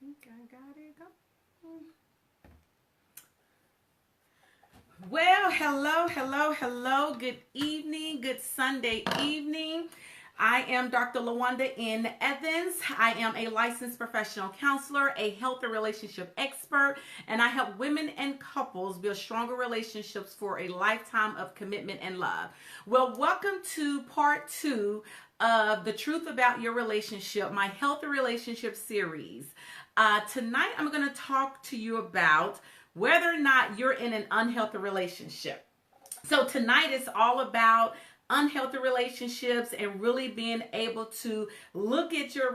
Okay, got it. Go. Well, hello. Good evening, good Sunday evening. I am Dr. LaWanda N. Evans. I am a licensed professional counselor, a health and relationship expert, and I help women and couples build stronger relationships for a lifetime of commitment and love. Well, welcome to part 2 of The Truth About Your Relationship, my health and relationship series. Tonight, I'm going to talk to you about whether or not you're in an unhealthy relationship. So tonight is all about unhealthy relationships and really being able to look at your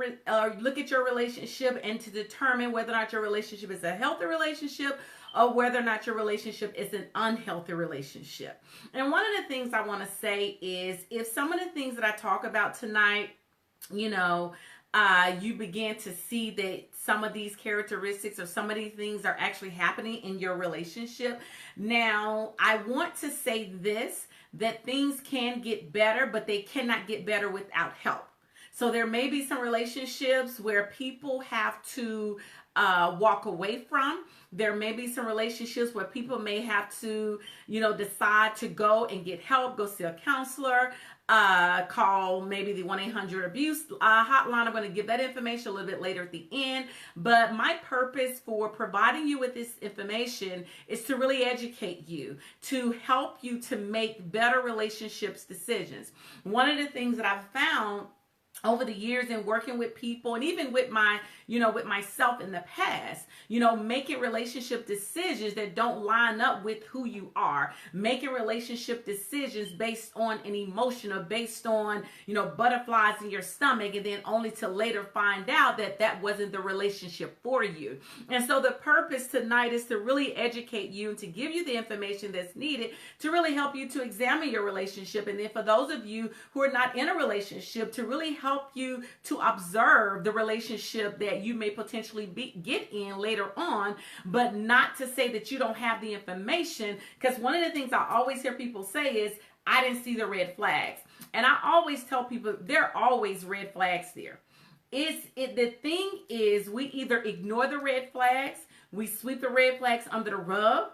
relationship and to determine whether or not your relationship is a healthy relationship or whether or not your relationship is an unhealthy relationship. And one of the things I want to say is, if some of the things that I talk about tonight, you begin to see that some of these characteristics or some of these things are actually happening in your relationship. Now, I want to say this, that things can get better, but they cannot get better without help. So there may be some relationships where people have to walk away from. There may be some relationships where people may have to, decide to go and get help, go see a counselor, call maybe the 1-800-ABUSE hotline. I'm going to give that information a little bit later at the end. But my purpose for providing you with this information is to really educate you, to help you to make better relationships decisions. One of the things that I've found over the years in working with people, and even with with myself in the past, making relationship decisions that don't line up with who you are, making relationship decisions based on an emotion or based on, butterflies in your stomach, and then only to later find out that that wasn't the relationship for you. And so the purpose tonight is to really educate you and to give you the information that's needed to really help you to examine your relationship. And then for those of you who are not in a relationship, to really help you to observe the relationship that you may potentially get in later on, but not to say that you don't have the information. Because one of the things I always hear people say is, I didn't see the red flags. And I always tell people there are always red flags there. The thing is, we either ignore the red flags, we sweep the red flags under the rug,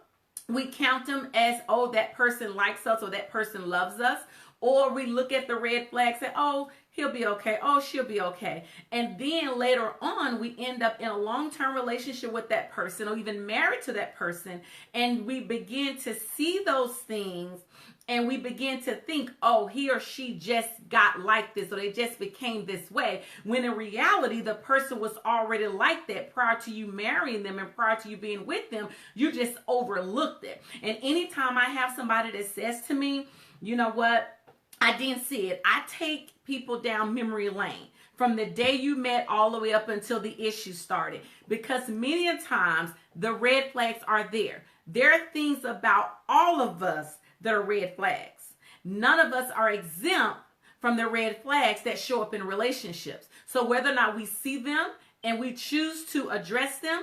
we count them as, oh, that person likes us or that person loves us, or we look at the red flags and, oh, he'll be okay. Oh, she'll be okay. And then later on, we end up in a long-term relationship with that person or even married to that person. And we begin to see those things and we begin to think, oh, he or she just got like this or they just became this way. When in reality, the person was already like that prior to you marrying them and prior to you being with them. You just overlooked it. And anytime I have somebody that says to me, you know what? I didn't see it. I take people down memory lane from the day you met all the way up until the issue started. Because many a times the red flags are there. There are things about all of us that are red flags. None of us are exempt from the red flags that show up in relationships. So whether or not we see them and we choose to address them,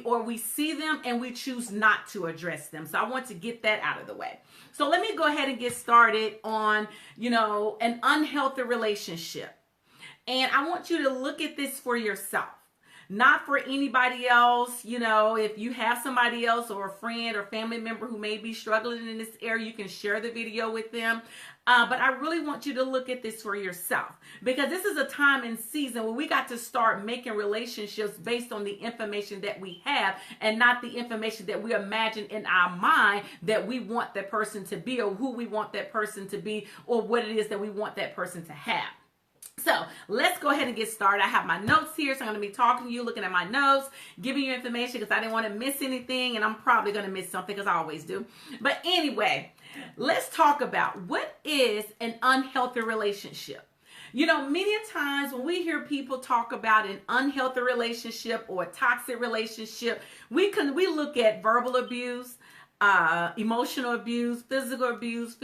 or we see them and we choose not to address them. So I want to get that out of the way. So let me go ahead and get started on, an unhealthy relationship. And I want you to look at this for yourself, not for anybody else. If you have somebody else or a friend or family member who may be struggling in this area, you can share the video with them. But I really want you to look at this for yourself, because this is a time and season where we got to start making relationships based on the information that we have and not the information that we imagine in our mind that we want that person to be or who we want that person to be or what it is that we want that person to have. So let's go ahead and get started. I have my notes here, so I'm going to be talking to you, looking at my notes, giving you information because I didn't want to miss anything, and I'm probably going to miss something because I always do. But anyway, let's talk about what is an unhealthy relationship. Many times when we hear people talk about an unhealthy relationship or a toxic relationship, we look at verbal abuse, emotional abuse, physical abuse,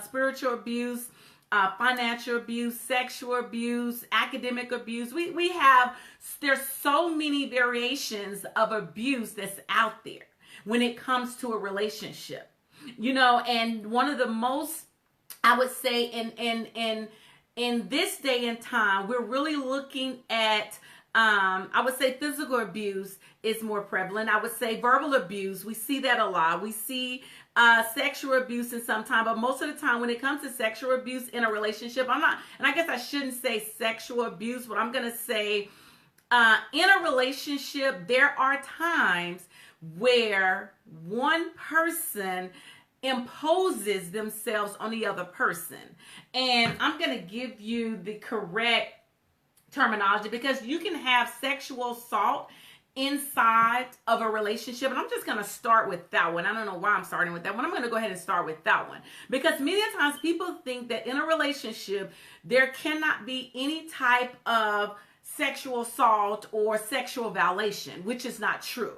spiritual abuse, financial abuse, sexual abuse, academic abuse. There's so many variations of abuse that's out there when it comes to a relationship. And one of the most, I would say, in this day and time, we're really looking at I would say physical abuse is more prevalent. I would say verbal abuse. We see that a lot. We see sexual abuse in some time, but most of the time when it comes to sexual abuse in a relationship, and I guess I shouldn't say sexual abuse, but I'm going to say in a relationship, there are times where one person imposes themselves on the other person. And I'm going to give you the correct terminology, because you can have sexual assault inside of a relationship. And I'm just going to start with that one. I don't know why I'm starting with that one. I'm going to go ahead and start with that one, because many times people think that in a relationship, there cannot be any type of sexual assault or sexual violation, which is not true.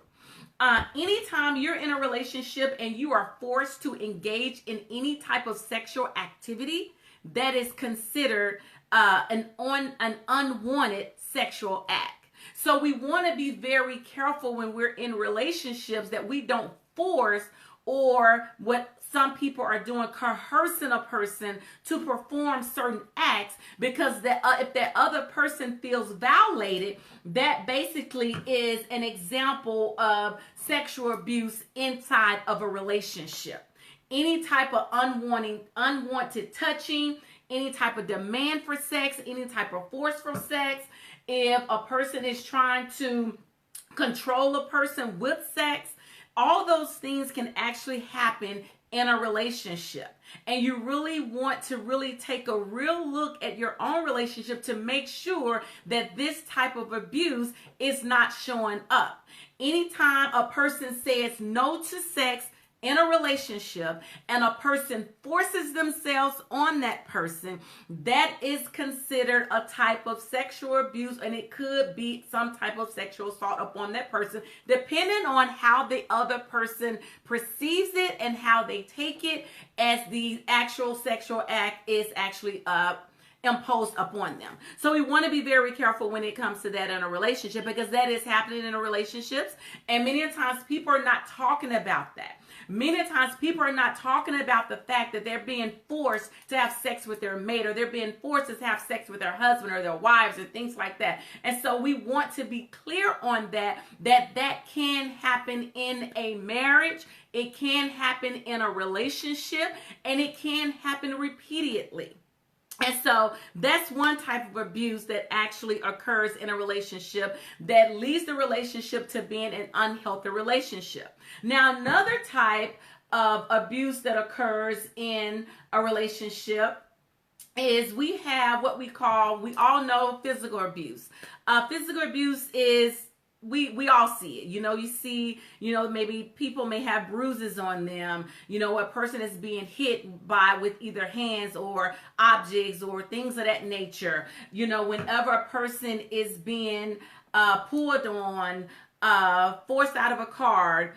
Anytime you're in a relationship and you are forced to engage in any type of sexual activity, that is considered an unwanted sexual act. So we want to be very careful when we're in relationships that we don't force, or what some people are doing, coercing a person to perform certain acts, because if that other person feels violated, that basically is an example of sexual abuse inside of a relationship. Any type of unwanted touching, any type of demand for sex, any type of force for sex, if a person is trying to control a person with sex, all those things can actually happen in a relationship. And you really want to really take a real look at your own relationship to make sure that this type of abuse is not showing up. Anytime a person says no to sex in a relationship and a person forces themselves on that person, that is considered a type of sexual abuse, and it could be some type of sexual assault upon that person, depending on how the other person perceives it and how they take it, as the actual sexual act is actually imposed upon them. So we want to be very careful when it comes to that in a relationship, because that is happening in a relationships, and many times people are not talking about that. Many times people are not talking about the fact that they're being forced to have sex with their mate, or they're being forced to have sex with their husband or their wives and things like that. And so we want to be clear on that can happen in a marriage, it can happen in a relationship, and it can happen repeatedly. And so that's one type of abuse that actually occurs in a relationship that leads the relationship to being an unhealthy relationship. Now, another type of abuse that occurs in a relationship is we have what we all know physical abuse. Physical abuse is, we all see it. You see, maybe people may have bruises on them. A person is being hit with either hands or objects or things of that nature. Whenever a person is being pulled on, forced out of a car,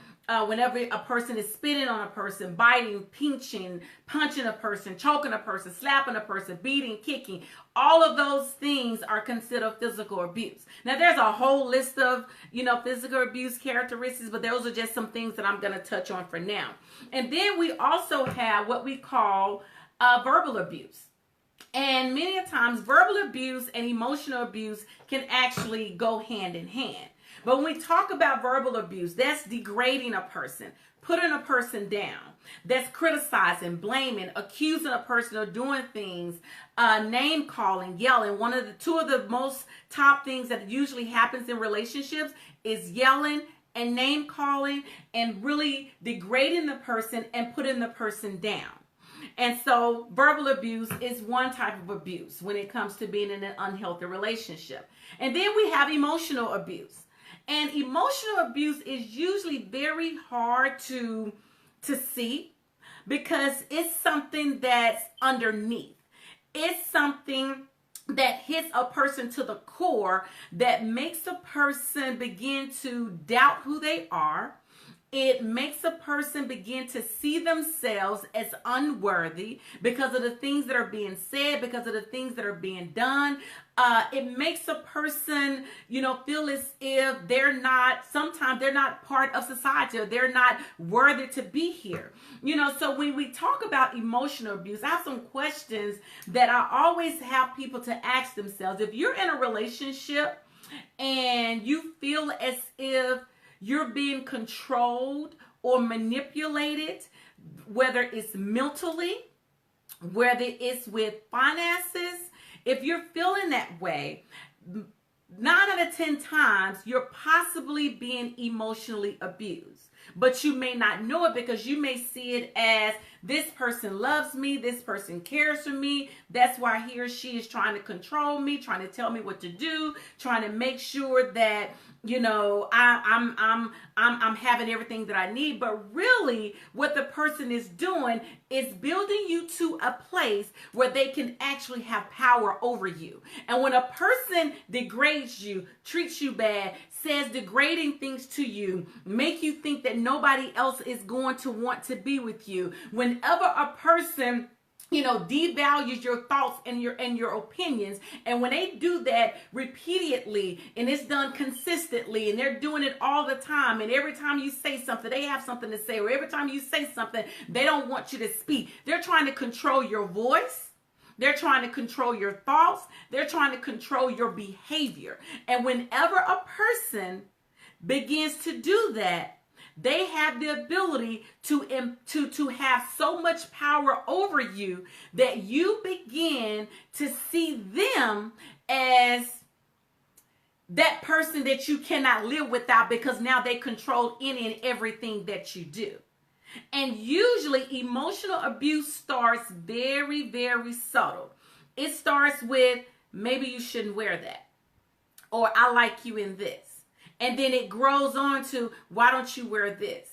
whenever a person is spitting on a person, biting, pinching, punching a person, choking a person, slapping a person, beating, kicking, all of those things are considered physical abuse. Now, there's a whole list of, physical abuse characteristics, but those are just some things that I'm going to touch on for now. And then we also have what we call verbal abuse. And many times verbal abuse and emotional abuse can actually go hand in hand. But when we talk about verbal abuse, that's degrading a person, putting a person down. That's criticizing, blaming, accusing a person of doing things, name calling, yelling. Two of the most top things that usually happens in relationships is yelling and name calling, and really degrading the person and putting the person down. And so verbal abuse is one type of abuse when it comes to being in an unhealthy relationship. And then we have emotional abuse. And emotional abuse is usually very hard to see, because it's something that's underneath. It's something that hits a person to the core, that makes a person begin to doubt who they are. It makes a person begin to see themselves as unworthy because of the things that are being said, because of the things that are being done. It makes a person, feel as if sometimes they're not part of society, or they're not worthy to be here. So when we talk about emotional abuse, I have some questions that I always have people to ask themselves. If you're in a relationship and you feel as if you're being controlled or manipulated, whether it's mentally, whether it's with finances, if you're feeling that way, 9 out of 10 times, you're possibly being emotionally abused. But you may not know it because you may see it as this person loves me, this person cares for me. That's why he or she is trying to control me, trying to tell me what to do, trying to make sure that, you know, I'm having everything that I need. But really, what the person is doing is building you to a place where they can actually have power over you. And when a person degrades you, treats you bad, says degrading things to you, make you think that nobody else is going to want to be with you, whenever a person, you know, devalues your thoughts and your opinions, and when they do that repeatedly and it's done consistently and they're doing it all the time, and every time you say something they have something to say, or every time you say something they don't want you to speak, they're trying to control your voice, they're trying to control your thoughts, they're trying to control your behavior. And whenever a person begins to do that, they have the ability to have so much power over you that you begin to see them as that person that you cannot live without, because now they control any and everything that you do. And usually emotional abuse starts very, very subtle. It starts with, maybe you shouldn't wear that, or I like you in this. And then it grows on to, why don't you wear this?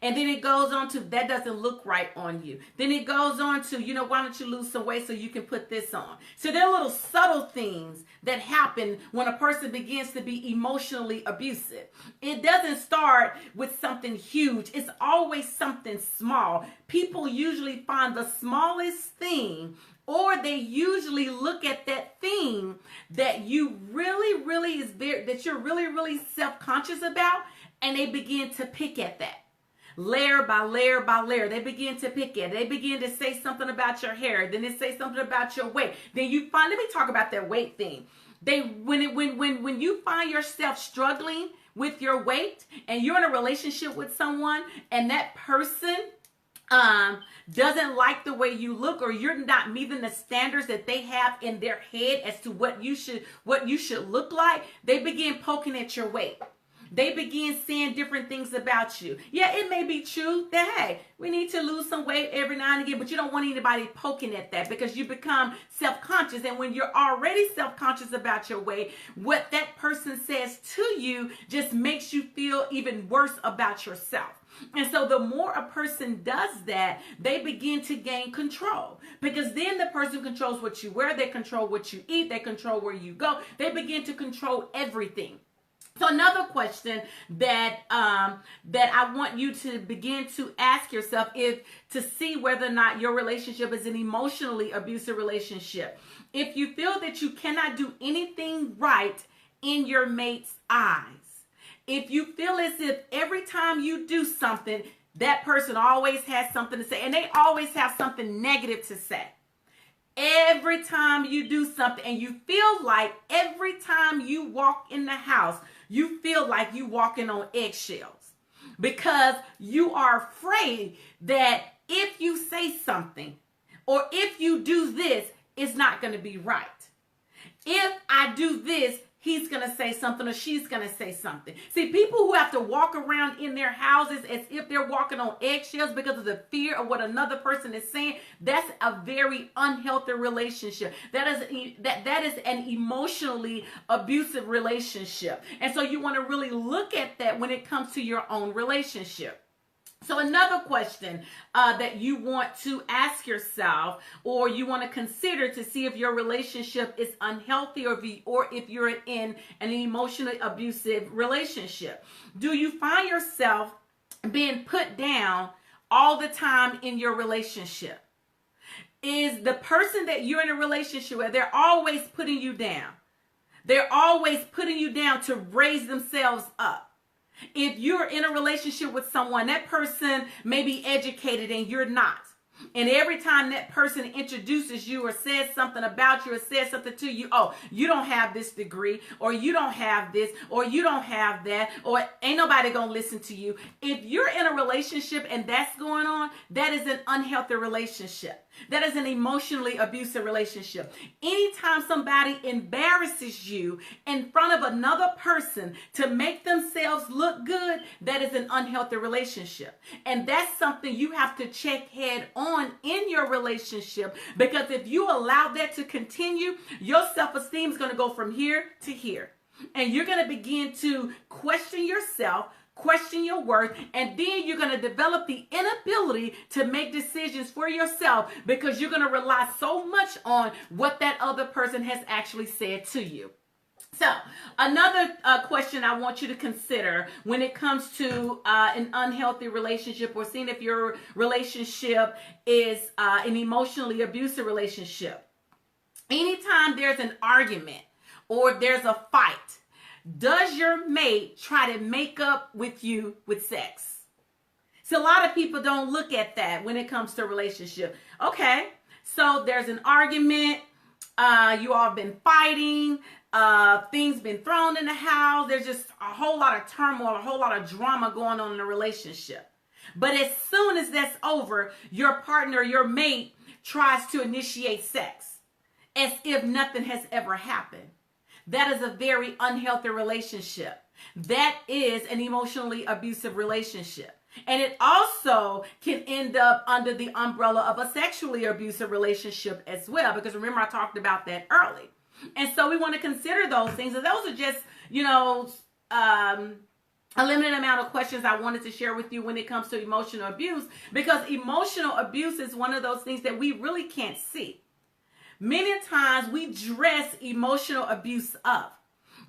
And then it goes on to, that doesn't look right on you. Then it goes on to, you know, why don't you lose some weight so you can put this on? So there are little subtle things that happen when a person begins to be emotionally abusive. It doesn't start with something huge. It's always something small. People usually find the smallest thing, or they usually look at that thing that you that you're really self-conscious about, and they begin to pick at that. Layer by layer by layer, they begin to pick at it. They begin to say something about your hair. Then they say something about your weight. Then you find, let me talk about that weight thing. When you find yourself struggling with your weight, and you're in a relationship with someone, and that person doesn't like the way you look, or you're not meeting the standards that they have in their head as to what you should look like, they begin poking at your weight. They begin saying different things about you. Yeah, it may be true that, hey, we need to lose some weight every now and again, but you don't want anybody poking at that, because you become self-conscious. And when you're already self-conscious about your weight, what that person says to you just makes you feel even worse about yourself. And so the more a person does that, they begin to gain control, because then the person controls what you wear, they control what you eat, they control where you go, they begin to control everything. So another question that I want you to begin to ask yourself is to see whether or not your relationship is an emotionally abusive relationship. If you feel that you cannot do anything right in your mate's eyes, if you feel as if every time you do something, that person always has something to say, and they always have something negative to say. Every time you do something, and you feel like every time you walk in the house, you feel like you walking on eggshells, because you are afraid that if you say something, or if you do this, it's not going to be right. If I do this, he's going to say something, or she's going to say something. See, people who have to walk around in their houses as if they're walking on eggshells because of the fear of what another person is saying, that's a very unhealthy relationship. That is an emotionally abusive relationship. And so you want to really look at that when it comes to your own relationship. So another question that you want to ask yourself, or you want to consider to see if your relationship is unhealthy, or if you're in an emotionally abusive relationship. Do you find yourself being put down all the time in your relationship? Is the person that you're in a relationship with, they're always putting you down? They're always putting you down to raise themselves up. If you're in a relationship with someone, that person may be educated and you're not. And every time that person introduces you or says something about you or says something to you, oh, you don't have this degree, or you don't have this, or you don't have that, or ain't nobody gonna listen to you. If you're in a relationship and that's going on, that is an unhealthy relationship. That is an emotionally abusive relationship. Anytime somebody embarrasses you in front of another person to make themselves look good, that is an unhealthy relationship. And that's something you have to check head on in your relationship, because if you allow that to continue, your self-esteem is going to go from here to here. And you're going to begin to question yourself, question your worth, and then you're going to develop the inability to make decisions for yourself, because you're going to rely so much on what that other person has actually said to you. So another question I want you to consider when it comes to an unhealthy relationship, or seeing if your relationship is an emotionally abusive relationship. Anytime there's an argument or there's a fight, does your mate try to make up with you with sex? So a lot of people don't look at that when it comes to a relationship. Okay, so there's an argument. You all have been fighting. Things been thrown in the house. There's just a whole lot of turmoil, a whole lot of drama going on in the relationship. But as soon as that's over, your partner, your mate, tries to initiate sex as if nothing has ever happened. That is a very unhealthy relationship. That is an emotionally abusive relationship. And it also can end up under the umbrella of a sexually abusive relationship as well, because remember, I talked about that early. And so we want to consider those things. And those are just, a limited amount of questions I wanted to share with you when it comes to emotional abuse, because emotional abuse is one of those things that we really can't see. Many times we dress emotional abuse up.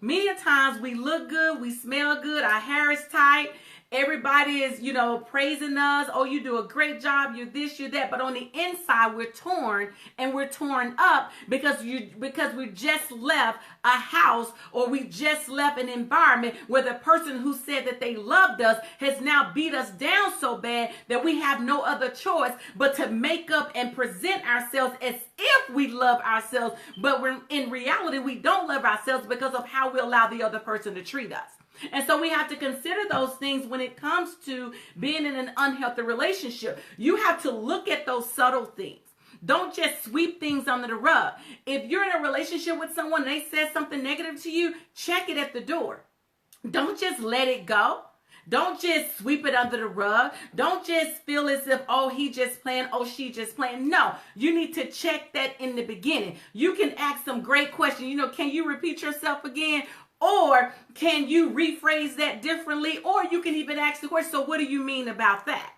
Many times we look good, we smell good, our hair is tight. Everybody is, praising us. Oh, you do a great job. You're this, you're that. But on the inside, we're torn and we're torn up because we just left a house, or we just left an environment where the person who said that they loved us has now beat us down so bad that we have no other choice but to make up and present ourselves as if we love ourselves. But in reality, we don't love ourselves because of how we allow the other person to treat us. And so we have to consider those things when it comes to being in an unhealthy relationship. You have to look at those subtle things. Don't just sweep things under the rug. If you're in a relationship with someone and they said something negative to you, check it at the door. Don't just let it go. Don't just sweep it under the rug. Don't just feel as if, oh, he just playing, oh, she just playing. No, you need to check that in the beginning. You can ask some great questions. Can you repeat yourself again? Or can you rephrase that differently? Or you can even ask the question, so what do you mean about that?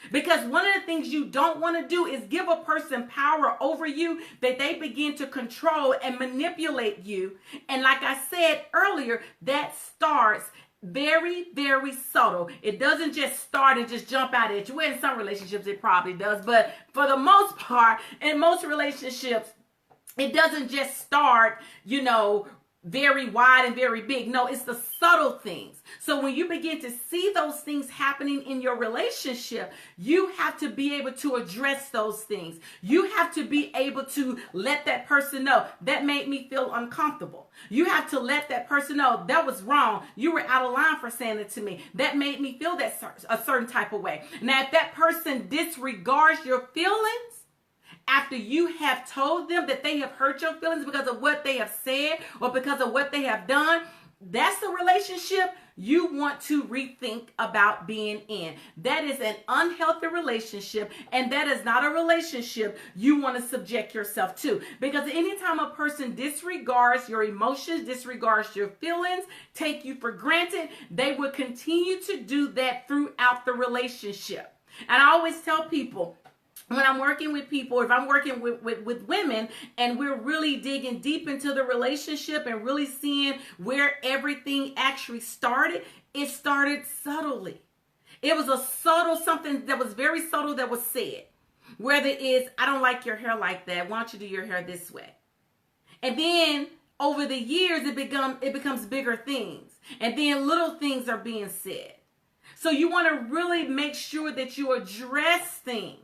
Because one of the things you don't want to do is give a person power over you that they begin to control and manipulate you. And like I said earlier, that starts very, very subtle. It doesn't just start and just jump out at you. Well, in some relationships, it probably does. But for the most part, in most relationships, it doesn't just start, very wide and very big. No, it's the subtle things. So when you begin to see those things happening in your relationship, you have to be able to address those things. You have to be able to let that person know that made me feel uncomfortable. You have to let that person know that was wrong. You were out of line for saying it to me. That made me feel a certain type of way. Now, if that person disregards your feelings, after you have told them that they have hurt your feelings because of what they have said or because of what they have done, that's the relationship you want to rethink about being in. That is an unhealthy relationship, and that is not a relationship you want to subject yourself to. Because anytime a person disregards your emotions, disregards your feelings, take you for granted, they will continue to do that throughout the relationship. And I always tell people, when I'm working with people, if I'm working with women and we're really digging deep into the relationship and really seeing where everything actually started, it started subtly. It was something that was very subtle that was said. Whether it is, I don't like your hair like that. Why don't you do your hair this way? And then over the years, it becomes bigger things. And then little things are being said. So you want to really make sure that you address things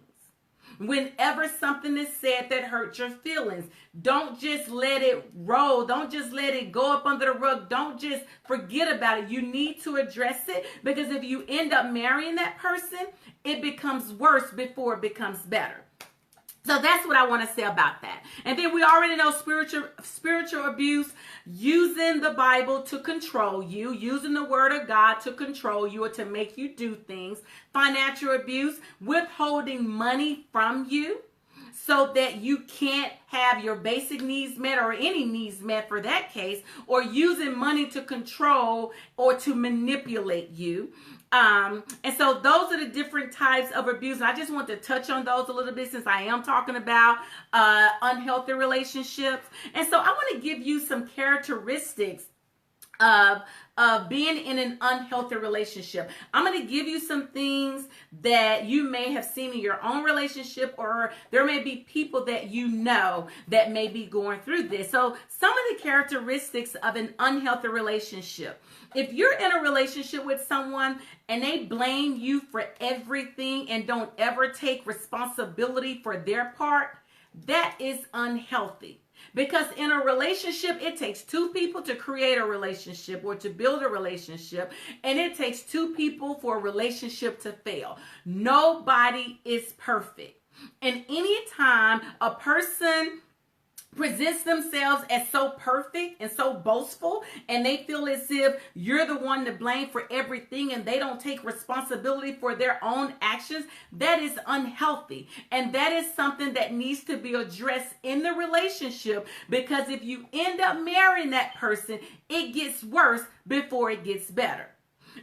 Whenever something is said that hurts your feelings, don't just let it roll. Don't just let it go up under the rug. Don't just forget about it. You need to address it, because if you end up marrying that person, it becomes worse before it becomes better. So that's what I want to say about that. And then we already know spiritual abuse, using the Bible to control you, using the word of God to control you or to make you do things. Financial abuse, withholding money from you so that you can't have your basic needs met, or any needs met for that case, or using money to control or to manipulate you. And so those are the different types of abuse. And I just want to touch on those a little bit, since I am talking about unhealthy relationships. And so I want to give you some characteristics of being in an unhealthy relationship. I'm going to give you some things that you may have seen in your own relationship, or there may be people that you know that may be going through this. So some of the characteristics of an unhealthy relationship. If you're in a relationship with someone and they blame you for everything and don't ever take responsibility for their part, that is unhealthy. Because in a relationship, it takes two people to create a relationship or to build a relationship. And it takes two people for a relationship to fail. Nobody is perfect. And anytime a person presents themselves as so perfect and so boastful, and they feel as if you're the one to blame for everything and they don't take responsibility for their own actions, that is unhealthy. And that is something that needs to be addressed in the relationship, because if you end up marrying that person, it gets worse before it gets better.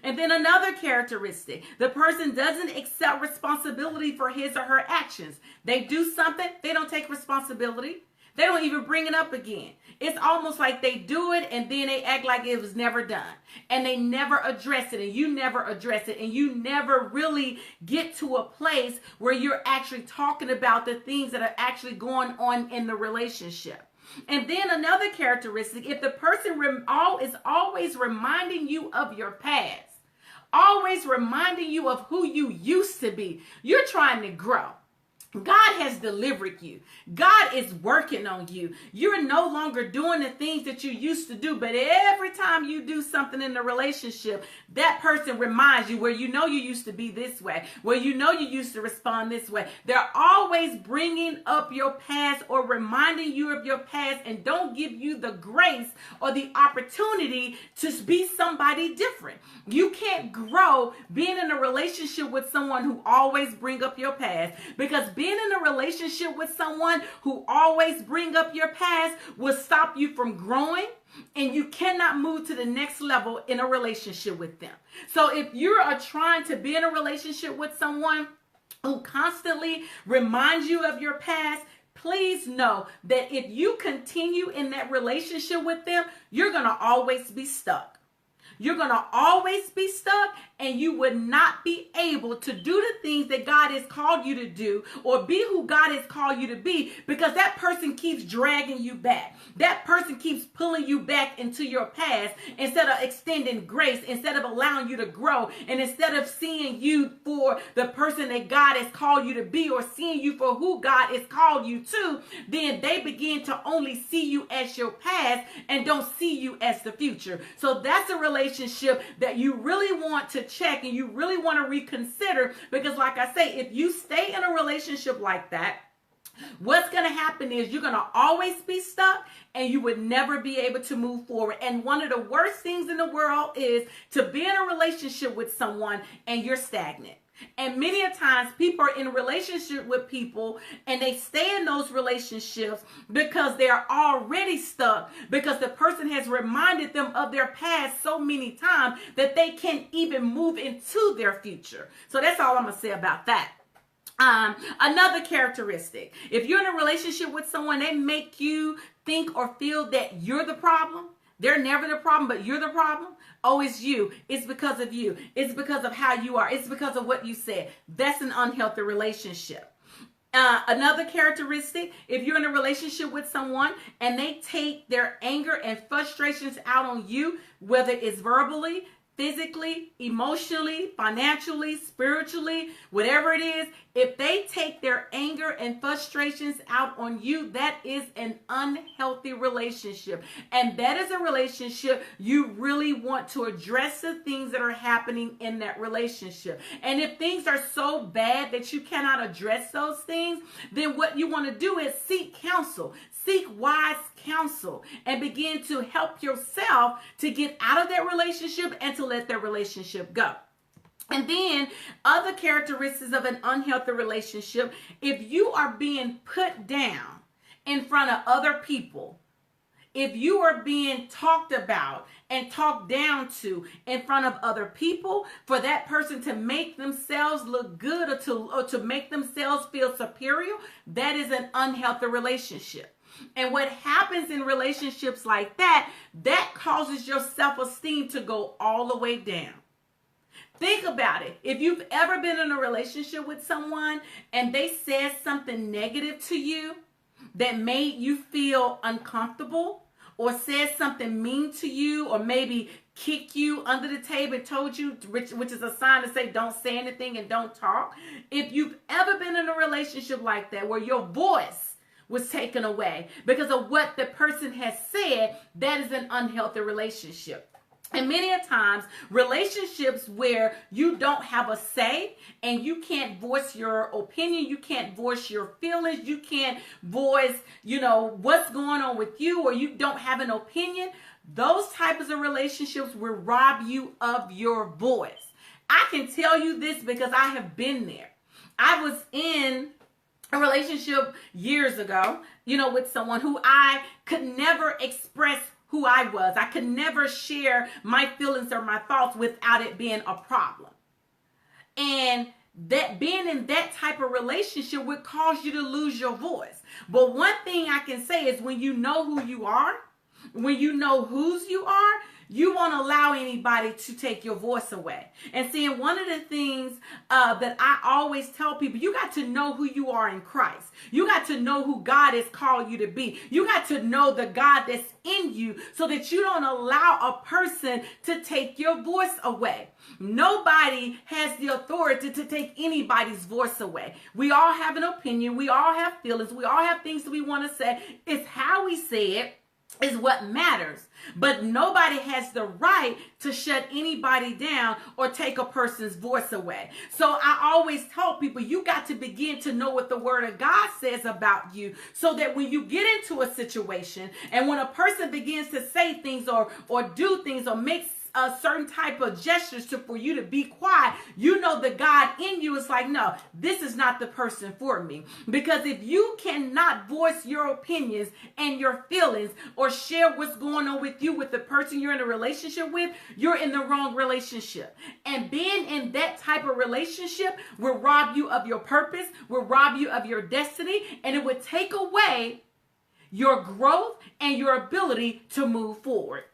And then another characteristic, the person doesn't accept responsibility for his or her actions. They do something, they don't take responsibility. They don't even bring it up again. It's almost like they do it and then they act like it was never done. And they never address it, and you never address it, and you never really get to a place where you're actually talking about the things that are actually going on in the relationship. And then another characteristic, if the person is always reminding you of your past, always reminding you of who you used to be, you're trying to grow. God has delivered you. God is working on you. You're no longer doing the things that you used to do, but every time you do something in the relationship, that person reminds you, where you know you used to be this way, where you know you used to respond this way. They're always bringing up your past or reminding you of your past, and don't give you the grace or the opportunity to be somebody different. You can't grow being in a relationship with someone who always bring up your past, because being in a relationship with someone who always bring up your past will stop you from growing, and you cannot move to the next level in a relationship with them. So if you are trying to be in a relationship with someone who constantly reminds you of your past, please know that if you continue in that relationship with them, you're going to always be stuck. You're going to always be stuck, and you would not be able to do the things that God has called you to do, or be who God has called you to be, because that person keeps dragging you back. That person keeps pulling you back into your past instead of extending grace, instead of allowing you to grow, and instead of seeing you for the person that God has called you to be, or seeing you for who God has called you to. Then they begin to only see you as your past and don't see you as the future. So that's a relationship that you really want to check, and you really want to reconsider, because like I say, if you stay in a relationship like that, what's going to happen is you're going to always be stuck, and you would never be able to move forward. And one of the worst things in the world is to be in a relationship with someone and you're stagnant. And many a times people are in a relationship with people, and they stay in those relationships because they're already stuck, because the person has reminded them of their past so many times that they can't even move into their future. So that's all I'm going to say about that. Another characteristic, if you're in a relationship with someone, they make you think or feel that you're the problem. They're never the problem, but you're the problem. Oh, it's you. It's because of you. It's because of how you are. It's because of what you said. That's an unhealthy relationship. Another characteristic, if you're in a relationship with someone and they take their anger and frustrations out on you, whether it's verbally, physically, emotionally, financially, spiritually, whatever it is, if they take their anger and frustrations out on you, that is an unhealthy relationship. And that is a relationship you really want to address the things that are happening in that relationship. And if things are so bad that you cannot address those things, then what you want to do is seek counsel. Seek wise counsel and begin to help yourself to get out of that relationship and to let that relationship go. And then other characteristics of an unhealthy relationship, if you are being put down in front of other people, if you are being talked about and talked down to in front of other people, for that person to make themselves look good or to make themselves feel superior, that is an unhealthy relationship. And what happens in relationships like that, that causes your self-esteem to go all the way down. Think about it. If you've ever been in a relationship with someone and they said something negative to you that made you feel uncomfortable, or said something mean to you, or maybe kicked you under the table and told you, which is a sign to say don't say anything and don't talk. If you've ever been in a relationship like that where your voice was taken away because of what the person has said, that is an unhealthy relationship. And many a times, relationships where you don't have a say and you can't voice your opinion, you can't voice your feelings, you can't voice, what's going on with you, or you don't have an opinion, those types of relationships will rob you of your voice. I can tell you this because I have been there. I was in a relationship years ago, with someone who I could never express who I was. I could never share my feelings or my thoughts without it being a problem. And that being in that type of relationship would cause you to lose your voice. But one thing I can say is when you know who you are, when you know whose you are, you won't allow anybody to take your voice away. And see, one of the things that I always tell people, you got to know who you are in Christ. You got to know who God has called you to be. You got to know the God that's in you so that you don't allow a person to take your voice away. Nobody has the authority to take anybody's voice away. We all have an opinion. We all have feelings. We all have things that we want to say. It's how we say it is what matters. But nobody has the right to shut anybody down or take a person's voice away. So I always tell people, you got to begin to know what the word of God says about you so that when you get into a situation and when a person begins to say things or do things or make a certain type of gestures for you to be quiet, you know the God in you is like, no, this is not the person for me. Because if you cannot voice your opinions and your feelings or share what's going on with you with the person you're in a relationship with, you're in the wrong relationship. And being in that type of relationship will rob you of your purpose, will rob you of your destiny, and it would take away your growth and your ability to move forward.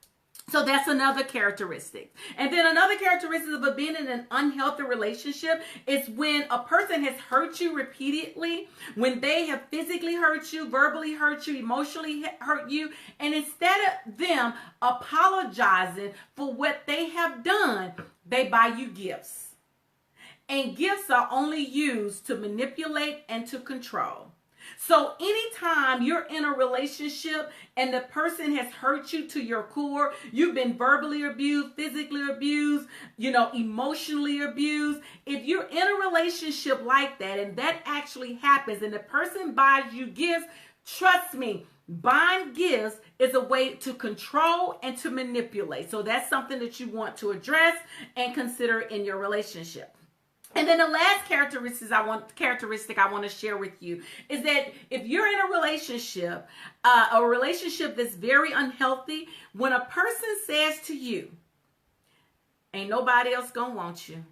So that's another characteristic. And then another characteristic of being in an unhealthy relationship is when a person has hurt you repeatedly, when they have physically hurt you, verbally hurt you, emotionally hurt you, and instead of them apologizing for what they have done, they buy you gifts. And gifts are only used to manipulate and to control. So anytime you're in a relationship and the person has hurt you to your core, you've been verbally abused, physically abused, emotionally abused. If you're in a relationship like that and that actually happens and the person buys you gifts, trust me, buying gifts is a way to control and to manipulate. So that's something that you want to address and consider in your relationship. And then the last characteristic I want to share with you is that if you're in a relationship that's very unhealthy, when a person says to you, ain't nobody else gonna want you,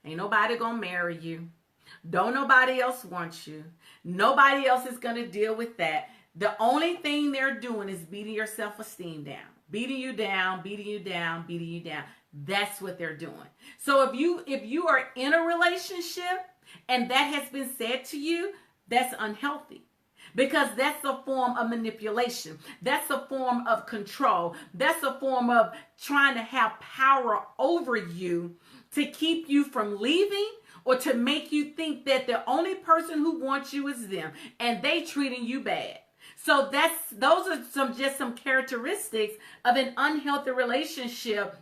ain't nobody gonna marry you, don't nobody else want you, nobody else is gonna deal with that, the only thing they're doing is beating your self-esteem down, beating you down, beating you down, beating you down. That's what they're doing. So if you are in a relationship and that has been said to you, that's unhealthy. because that's a form of manipulation. That's a form of control. That's a form of trying to have power over you to keep you from leaving, or to make you think that the only person who wants you is them and they treating you bad. So those are just some characteristics of an unhealthy relationship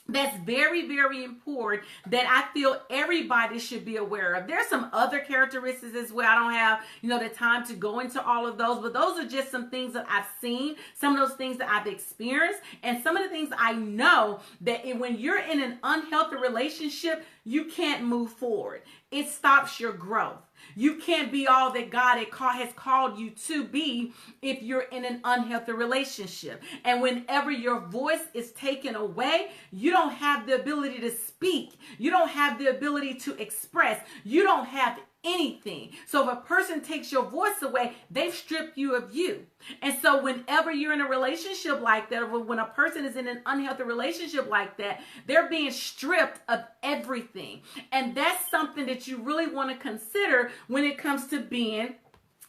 that's very, very important that I feel everybody should be aware of. There's some other characteristics as well. I don't have, the time to go into all of those, but those are just some things that I've seen, some of those things that I've experienced, and some of the things I know that when you're in an unhealthy relationship, you can't move forward. It stops your growth. You can't be all that God has called you to be if you're in an unhealthy relationship. And whenever your voice is taken away, you don't have the ability to speak. You don't have the ability to express. You don't have anything. So if a person takes your voice away, they've stripped you of you. And so whenever you're in a relationship like that, or when a person is in an unhealthy relationship like that, they're being stripped of everything. And that's something that you really want to consider when it comes to being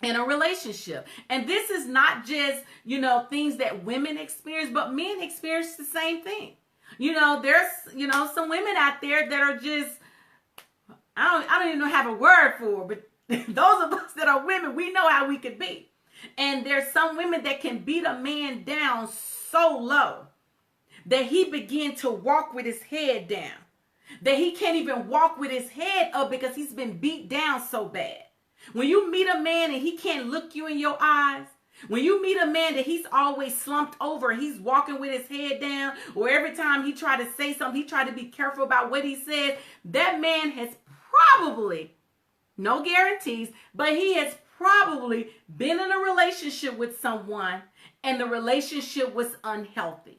in a relationship. And this is not just, things that women experience, but men experience the same thing. There's, some women out there that are just, I don't even have a word for it, but those of us that are women, we know how we could be. And there's some women that can beat a man down so low that he begin to walk with his head down, that he can't even walk with his head up because he's been beat down so bad. When you meet a man and he can't look you in your eyes, when you meet a man that he's always slumped over, he's walking with his head down, or every time he try to say something, he try to be careful about what he says, that man has probably, no guarantees, but he has probably been in a relationship with someone and the relationship was unhealthy.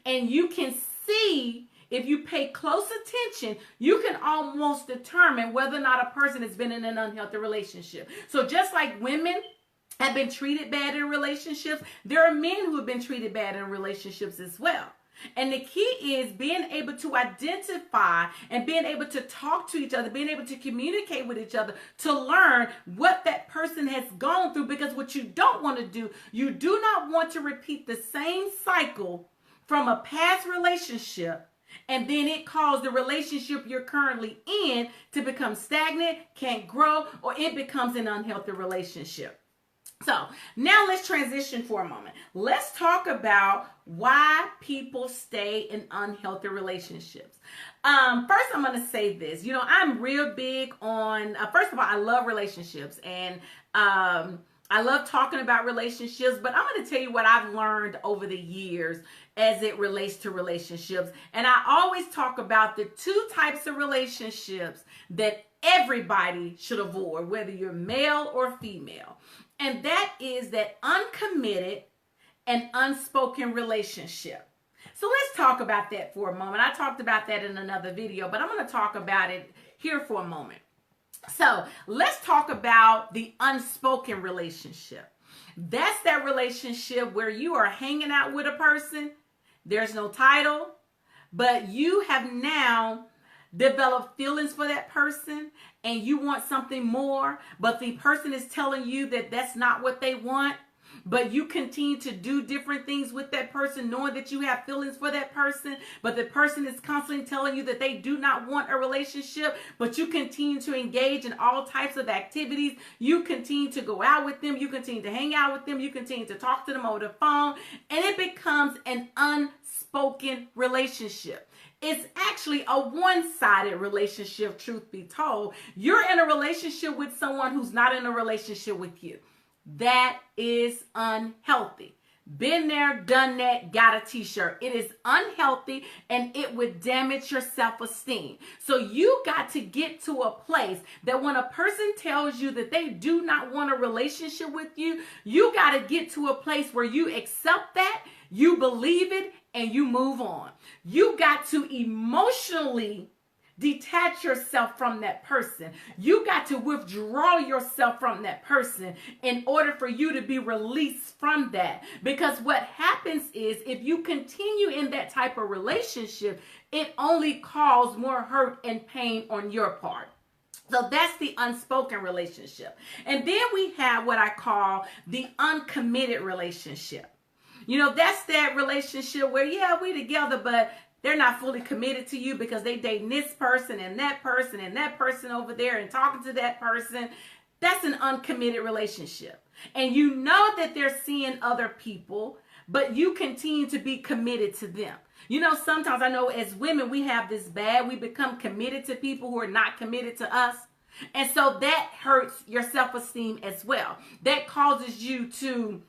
And you can see, if you pay close attention, you can almost determine whether or not a person has been in an unhealthy relationship. So just like women have been treated bad in relationships, there are men who have been treated bad in relationships as well. And the key is being able to identify and being able to talk to each other, being able to communicate with each other, to learn what that person has gone through. Because what you don't want to do, you do not want to repeat the same cycle from a past relationship, and then it caused the relationship you're currently in to become stagnant, can't grow, or it becomes an unhealthy relationship. So now let's transition for a moment. Let's talk about why people stay in unhealthy relationships. First, I'm going to say this. I'm real big on, first of all, I love relationships, and I love talking about relationships, but I'm going to tell you what I've learned over the years as it relates to relationships. And I always talk about the two types of relationships that everybody should avoid, whether you're male or female. And that is that uncommitted and unspoken relationship. So let's talk about that for a moment. I talked about that in another video, but I'm going to talk about it here for a moment. So let's talk about the unspoken relationship. That's that relationship where you are hanging out with a person. There's no title, but you have now developed feelings for that person and you want something more, but the person is telling you that that's not what they want. But you continue to do different things with that person, knowing that you have feelings for that person, but the person is constantly telling you that they do not want a relationship, but you continue to engage in all types of activities. You continue to go out with them. You continue to hang out with them. You continue to talk to them over the phone, and it becomes an unspoken relationship. It's actually a one-sided relationship, truth be told. You're in a relationship with someone who's not in a relationship with you. That is unhealthy. Been there, done that, got a t-shirt. It is unhealthy and it would damage your self-esteem. So you got to get to a place that when a person tells you that they do not want a relationship with you, you got to get to a place where you accept that, you believe it, and you move on. You got to emotionally detach yourself from that person. You got to withdraw yourself from that person in order for you to be released from that. Because what happens is if you continue in that type of relationship, it only causes more hurt and pain on your part. So that's the unspoken relationship. And then we have what I call the uncommitted relationship. That's that relationship where, yeah, we together, but they're not fully committed to you because they dating this person and that person over there and talking to that person. That's an uncommitted relationship. And you know that they're seeing other people, but you continue to be committed to them. Sometimes I know as women, we have this we become committed to people who are not committed to us. And so that hurts your self-esteem as well. That causes you to,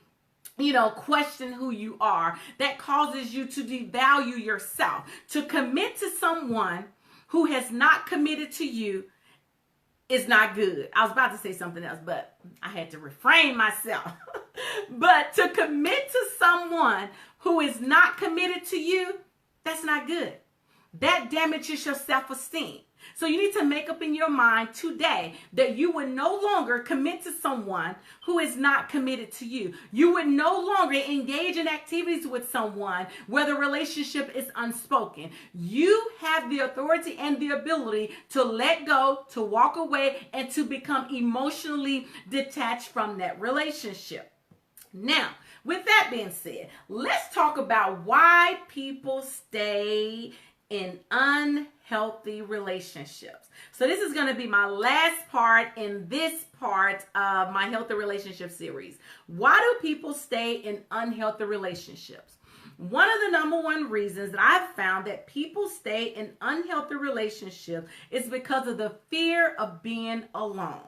question who you are. That causes you to devalue yourself. To commit to someone who has not committed to you is not good. I was about to say something else, but I had to refrain myself. But to commit to someone who is not committed to you, that's not good. That damages your self-esteem. So you need to make up in your mind today that you would no longer commit to someone who is not committed to you. You would no longer engage in activities with someone where the relationship is unspoken. You have the authority and the ability to let go, to walk away, and to become emotionally detached from that relationship. Now, with that being said, let's talk about why people stay in unhealthy relationships. So this is going to be my last part in this part of my healthy relationship series. Why do people stay in unhealthy relationships? One of the number one reasons that I've found that people stay in unhealthy relationships is because of the fear of being alone.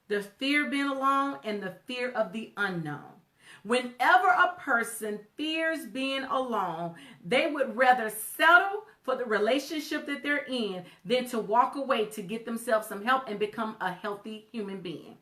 The fear of being alone and the fear of the unknown. Whenever a person fears being alone, they would rather settle for the relationship that they're in than to walk away to get themselves some help and become a healthy human being.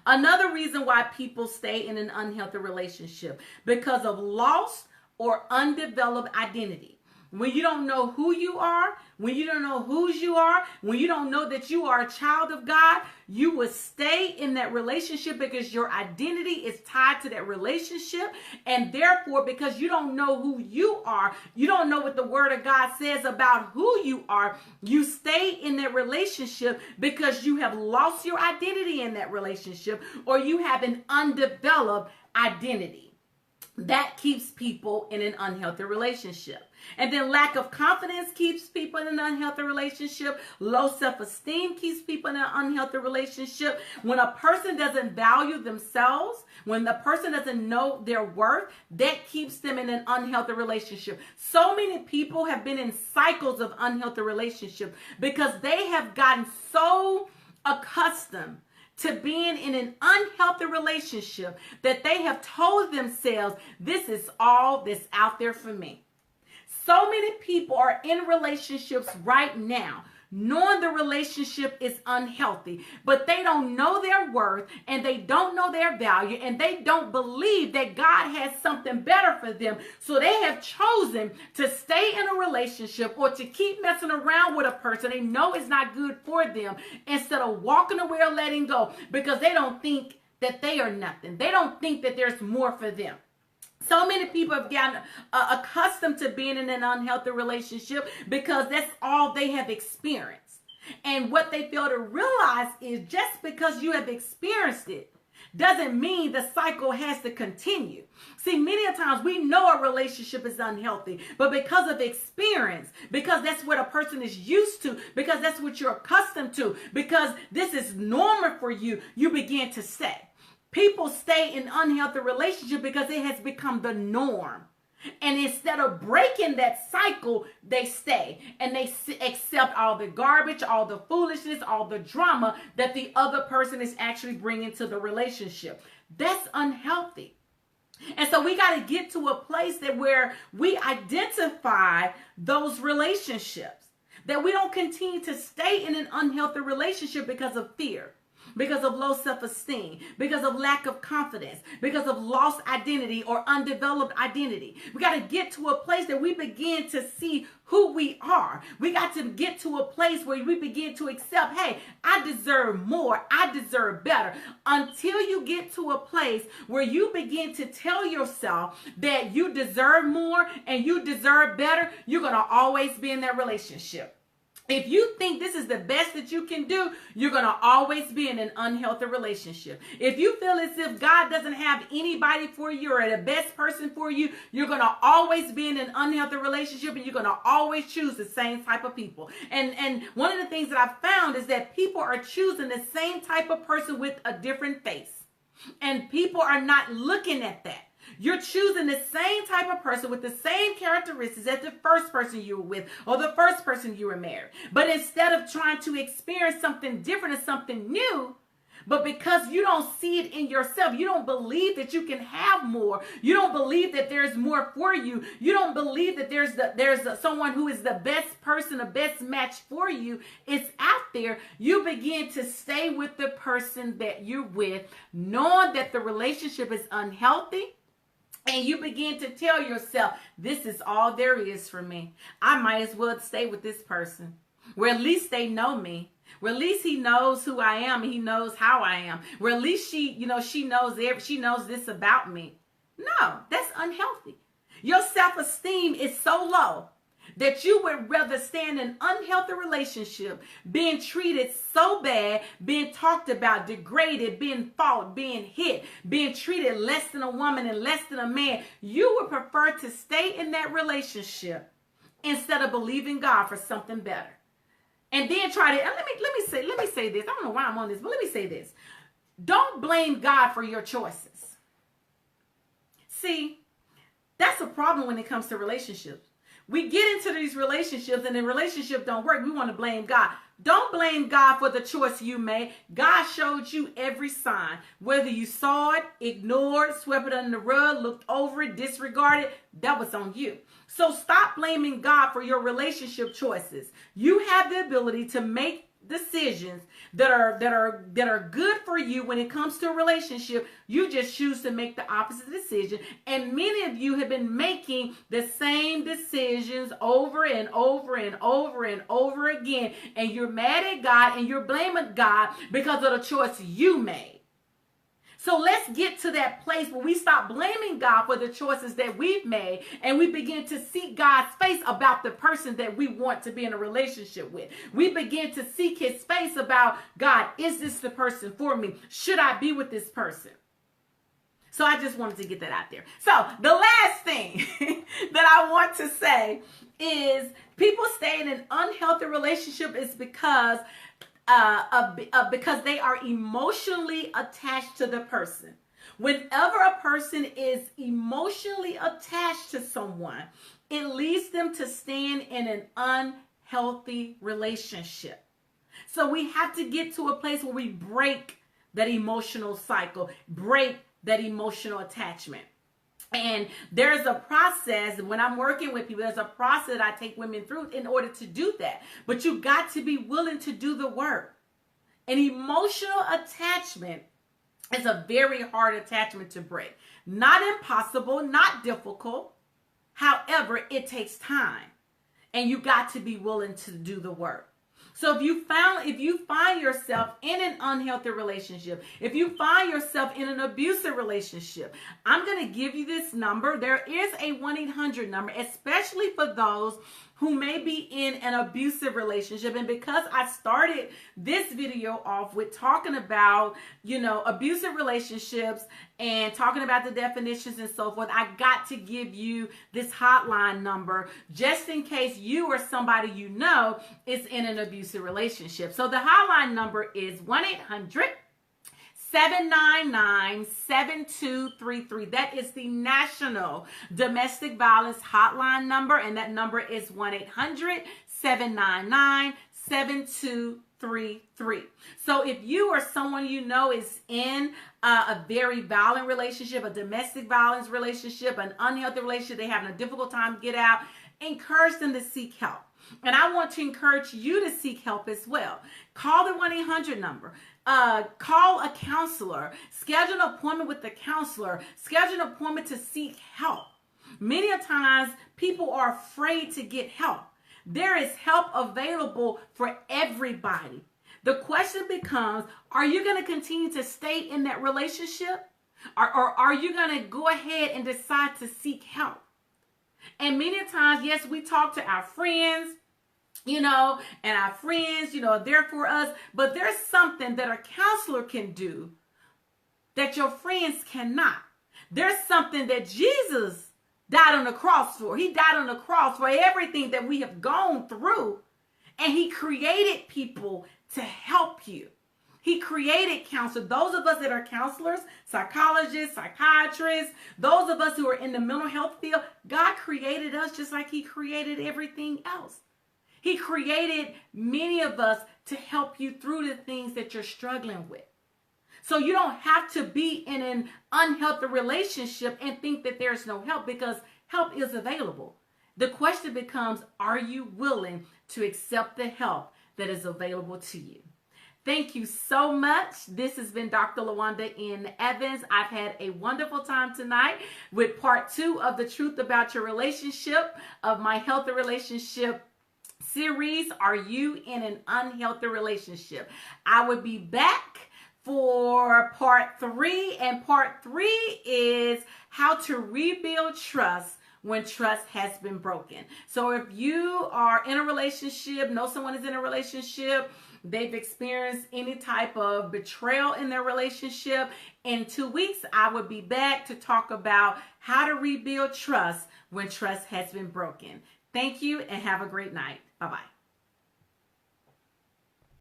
Another reason why people stay in an unhealthy relationship, because of lost or undeveloped identity. When you don't know who you are, when you don't know whose you are, when you don't know that you are a child of God, you will stay in that relationship because your identity is tied to that relationship. And therefore, because you don't know who you are, you don't know what the word of God says about who you are, you stay in that relationship because you have lost your identity in that relationship, or you have an undeveloped identity. That keeps people in an unhealthy relationship. And then lack of confidence keeps people in an unhealthy relationship. Low self-esteem keeps people in an unhealthy relationship. When a person doesn't value themselves, when the person doesn't know their worth, that keeps them in an unhealthy relationship. So many people have been in cycles of unhealthy relationship because they have gotten so accustomed to being in an unhealthy relationship that they have told themselves, this is all that's out there for me. So many people are in relationships right now knowing the relationship is unhealthy, but they don't know their worth and they don't know their value and they don't believe that God has something better for them. So they have chosen to stay in a relationship or to keep messing around with a person they know is not good for them instead of walking away or letting go because they don't think that they are nothing. They don't think that there's more for them. So many people have gotten accustomed to being in an unhealthy relationship because that's all they have experienced. And what they fail to realize is just because you have experienced it doesn't mean the cycle has to continue. See, many times we know a relationship is unhealthy, but because of experience, because that's what a person is used to, because that's what you're accustomed to, because this is normal for you, you begin to stay. People stay in unhealthy relationship because it has become the norm. And instead of breaking that cycle, they stay and they accept all the garbage, all the foolishness, all the drama that the other person is actually bringing to the relationship. That's unhealthy. And so we got to get to a place that where we identify those relationships, that we don't continue to stay in an unhealthy relationship because of fear, because of low self-esteem, because of lack of confidence, because of lost identity or undeveloped identity. We got to get to a place that we begin to see who we are. We got to get to a place where we begin to accept, hey, I deserve more. I deserve better. Until you get to a place where you begin to tell yourself that you deserve more and you deserve better, you're going to always be in that relationship. If you think this is the best that you can do, you're going to always be in an unhealthy relationship. If you feel as if God doesn't have anybody for you or the best person for you, you're going to always be in an unhealthy relationship, and you're going to always choose the same type of people. And one of the things that I've found is that people are choosing the same type of person with a different face. And people are not looking at that. You're choosing the same type of person with the same characteristics as the first person you were with or the first person you were married. But instead of trying to experience something different or something new, but because you don't see it in yourself, you don't believe that you can have more. You don't believe that there's more for you. You don't believe that there's someone who is the best person, the best match for you. It's out there. You begin to stay with the person that you're with, knowing that the relationship is unhealthy. And you begin to tell yourself, this is all there is for me. I might as well stay with this person. Where at least they know me. Where at least he knows who I am and he knows how I am. Where at least she knows this about me. No, that's unhealthy. Your self-esteem is so low that you would rather stay in an unhealthy relationship, being treated so bad, being talked about, degraded, being fought, being hit, being treated less than a woman and less than a man. You would prefer to stay in that relationship instead of believing God for something better. And then try to, let me say this. I don't know why I'm on this, but let me say this. Don't blame God for your choices. See, that's a problem when it comes to relationships. We get into these relationships and the relationship don't work. We want to blame God. Don't blame God for the choice you made. God showed you every sign. Whether you saw it, ignored, swept it under the rug, looked over it, disregarded, that was on you. So stop blaming God for your relationship choices. You have the ability to make decisions that are good for you when it comes to a relationship. You just choose to make the opposite decision. And many of you have been making the same decisions over and over and over and over again. And you're mad at God and you're blaming God because of the choice you made. So let's get to that place where we stop blaming God for the choices that we've made and we begin to seek God's face about the person that we want to be in a relationship with. We begin to seek his face about, God, is this the person for me? Should I be with this person? So I just wanted to get that out there. So the last thing that I want to say is people stay in an unhealthy relationship is because they are emotionally attached to the person. Whenever a person is emotionally attached to someone, it leads them to stand in an unhealthy relationship. So we have to get to a place where we break that emotional cycle, break that emotional attachment. And there's a process, when I'm working with people, there's a process that I take women through in order to do that. But you got to be willing to do the work. An emotional attachment is a very hard attachment to break. Not impossible, not difficult. However, it takes time. And you got to be willing to do the work. So if you find yourself in an unhealthy relationship, if you find yourself in an abusive relationship, I'm going to give you this number. There is a 1-800 number, especially for those who may be in an abusive relationship. And because I started this video off with talking about, abusive relationships and talking about the definitions and so forth, I got to give you this hotline number just in case you or somebody you know is in an abusive relationship. So the hotline number is 1-800-799-7233. That is the National Domestic Violence Hotline number, and that number is 1-800-799-7233. So if you or someone you know is in a very violent relationship, a domestic violence relationship, an unhealthy relationship, they're having a difficult time to get out, encourage them to seek help. And I want to encourage you to seek help as well. Call the 1-800 number. Call a counselor. Schedule an appointment with the counselor. Schedule an appointment to seek help. Many times people are afraid to get help. There is help available for everybody. The question becomes, are you going to continue to stay in that relationship? Or are you going to go ahead and decide to seek help? And many times, yes, we talk to our friends. and our friends, are there for us. But there's something that a counselor can do that your friends cannot. There's something that Jesus died on the cross for. He died on the cross for everything that we have gone through. And he created people to help you. He created counselors. Those of us that are counselors, psychologists, psychiatrists, those of us who are in the mental health field, God created us just like he created everything else. He created many of us to help you through the things that you're struggling with. So you don't have to be in an unhealthy relationship and think that there's no help, because help is available. The question becomes, are you willing to accept the help that is available to you? Thank you so much. This has been Dr. LaWanda N. Evans. I've had a wonderful time tonight with part 2 of the Truth About Your Relationship of my Healthy Relationship series. Are you in an unhealthy relationship? I will be back for part 3, and part 3 is how to rebuild trust when trust has been broken. So if you are in a relationship, know someone is in a relationship, they've experienced any type of betrayal in their relationship, in 2 weeks, I will be back to talk about how to rebuild trust when trust has been broken. Thank you and have a great night. Bye-bye.